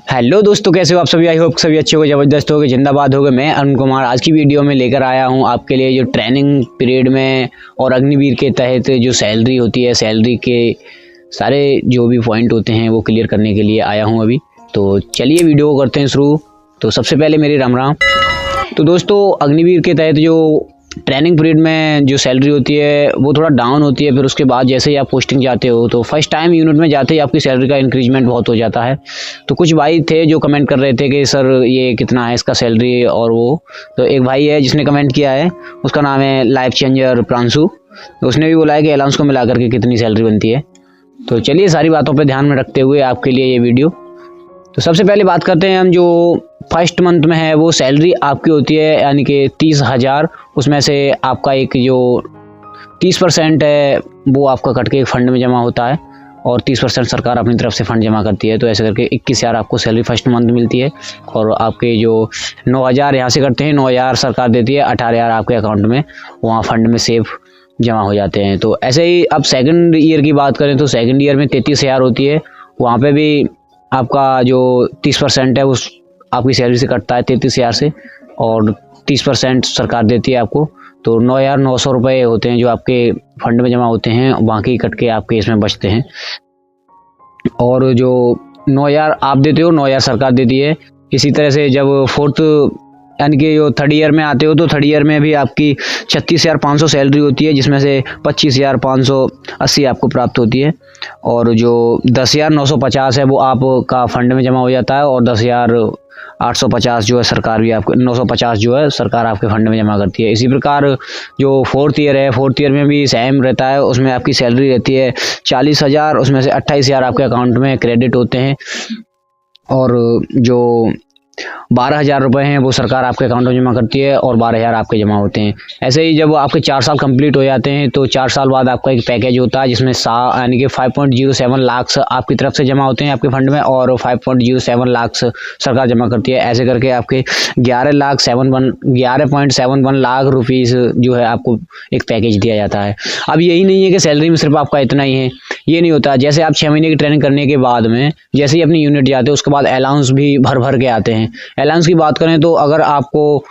Hello दोस्तों, कैसे हो आप सभी। आई होप सभी अच्छे हो, जबरदस्त हो गए, जिंदाबाद हो गए। मैं अरुण कुमार आज की वीडियो में लेकर आया हूं आपके लिए जो ट्रेनिंग पीरियड में और अग्निवीर के तहत जो सैलरी होती है, सैलरी के सारे जो भी पॉइंट होते हैं वो क्लियर करने के लिए आया हूं अभी। तो चलिए वीडियो को करते हैं शुरू। तो सबसे पहले मेरी राम राम। तो दोस्तों, अग्निवीर के तहत जो ट्रेनिंग पीरियड में जो सैलरी होती है वो थोड़ा डाउन होती है। फिर उसके बाद जैसे ही आप पोस्टिंग जाते हो तो फर्स्ट टाइम यूनिट में जाते ही आपकी सैलरी का इंक्रीजमेंट बहुत हो जाता है। तो कुछ भाई थे जो कमेंट कर रहे थे कि सर ये कितना है इसका सैलरी और वो। तो एक भाई है जिसने कमेंट किया है, उसका नाम है लाइफ चेंजर प्रांशु। तो उसने भी बोला है कि अलाउंस को मिला करके कितनी सैलरी बनती है। तो चलिए सारी बातों पर ध्यान में रखते हुए आपके लिए ये वीडियो। तो सबसे पहले बात करते हैं हम जो फर्स्ट मंथ में है वो सैलरी आपकी होती है यानी कि 30,000। उसमें से आपका एक जो 30% है वो आपका कट के एक फंड में जमा होता है और 30% सरकार अपनी तरफ से फंड जमा करती है। तो ऐसे करके 21,000 आपको सैलरी फर्स्ट मंथ मिलती है। और आपके जो 9,000 यहाँ से करते हैं, 9,000 सरकार देती है, 18,000 आपके अकाउंट में वहाँ फंड में सेव जमा हो जाते हैं। तो ऐसे ही अब सेकेंड ईयर की बात करें तो सेकेंड ईयर में 33,000 होती है। वहाँ पर भी आपका जो 30% है उस आपकी सैलरी से कटता है 33,000 से, और 30% सरकार देती है आपको। तो 9,900 रुपये होते हैं जो आपके फंड में जमा होते हैं, बाकी कट के आपके इसमें बचते हैं। और जो 9,000 आप देते हो, 9,000 सरकार देती है। इसी तरह से जब फोर्थ यानी कि जो थर्ड ईयर में आते हो तो थर्ड ईयर में भी आपकी 36,500 सैलरी होती है, जिसमें से 25,580 आपको प्राप्त होती है। और जो 10,950 है वो आपका फंड में जमा हो जाता है, और 10,850 जो है सरकार भी आपको 950 जो है सरकार आपके फंड में जमा करती है। इसी प्रकार जो फोर्थ ईयर है, फोर्थ ईयर में भी सेम रहता है। उसमें आपकी सैलरी रहती है 40,000, उसमें से 28,000 आपके अकाउंट में क्रेडिट होते हैं, और जो 12,000 रुपये हैं वो सरकार आपके अकाउंट में जमा करती है, और 12,000 आपके जमा होते हैं। ऐसे ही जब आपके 4 साल कंप्लीट हो जाते हैं तो 4 साल बाद आपका एक पैकेज होता है जिसमें यानी कि 5.07 लाख आपकी तरफ से जमा होते हैं आपके फंड में, और 5.07 लाख सरकार जमा करती है। ऐसे करके आपके 11.71 लाख रुपीज़ जो है आपको एक पैकेज दिया जाता है। अब यही नहीं है कि सैलरी में सिर्फ आपका इतना ही है, ये नहीं होता। जैसे आप 6 महीने की ट्रेनिंग करने के बाद में जैसे ही अपनी यूनिट जाते हो उसके बाद अलाउंस भी भर भर के आते हैं। अलाउंस की बात करें तो अगर आपको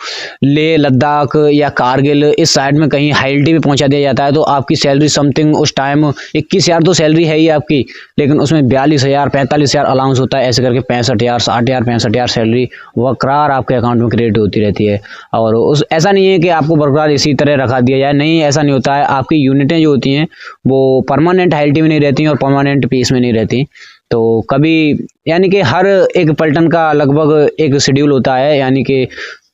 लेह लद्दाख या कारगिल इस साइड में कहीं हाईल्टी में पहुंचा दिया जाता है तो आपकी सैलरी समथिंग उस टाइम 21,000 तो सैलरी है ही आपकी, लेकिन उसमें 42,000 45,000 अलाउंस होता है। ऐसे करके 65,000 60,000 65,000 सैलरी बरकरार आपके अकाउंट में क्रेडिट होती रहती है। और उस ऐसा नहीं है कि आपको बरकरार इसी तरह रखा दिया जाए, नहीं, ऐसा नहीं होता है। आपकी यूनिटें जो होती हैं वो परमानेंट हाईल्टी में नहीं रहती और परमानेंट पीस में नहीं रहती। तो कभी यानी कि हर एक पलटन का लगभग एक शेड्यूल होता है, यानी कि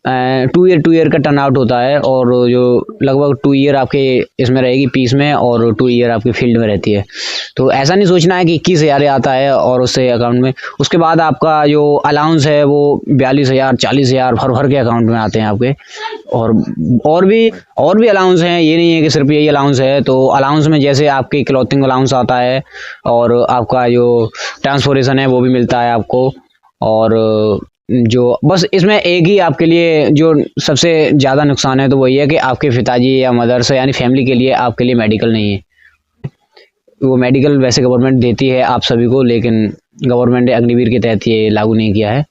2 ईयर का टर्न आउट होता है, और जो लगभग 2 ईयर आपके इसमें रहेगी पीस में और 2 ईयर आपकी फील्ड में रहती है। तो ऐसा नहीं सोचना है कि 21,000 आता है और उससे अकाउंट में उसके बाद आपका जो अलाउंस है वो 42,000 40,000 भर भर के अकाउंट में आते हैं आपके। और भी अलाउंस हैं, ये नहीं है कि सिर्फ यही अलाउंस है। तो अलाउंस में जैसे आपकी क्लॉथिंग अलाउंस आता है, और आपका जो ट्रांसपोर्टेशन है वो भी मिलता है आपको। और जो बस इसमें एक ही आपके लिए जो सबसे ज़्यादा नुकसान है तो वही है कि आपके पिताजी या मदर्स यानी फैमिली के लिए आपके लिए मेडिकल नहीं है। वो मेडिकल वैसे गवर्नमेंट देती है आप सभी को, लेकिन गवर्नमेंट ने अग्निवीर के तहत ये लागू नहीं किया है।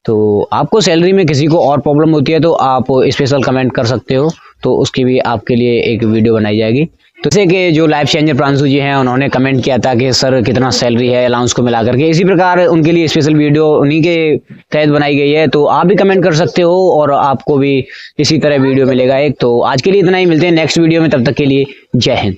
तो आपको सैलरी में किसी को और प्रॉब्लम होती है तो आप स्पेशल कमेंट कर सकते हो, तो उसकी भी आपके लिए एक वीडियो बनाई जाएगी। तो जैसे कि जो लाइफ चेंजर प्रांशु जी हैं उन्होंने कमेंट किया था कि सर कितना सैलरी है अलाउंस को मिला करके, इसी प्रकार उनके लिए स्पेशल वीडियो उन्हीं के तहत बनाई गई है। तो आप भी कमेंट कर सकते हो और आपको भी इसी तरह वीडियो मिलेगा एक। तो आज के लिए इतना ही, मिलते हैं नेक्स्ट वीडियो में, तब तक के लिए जय हिंद।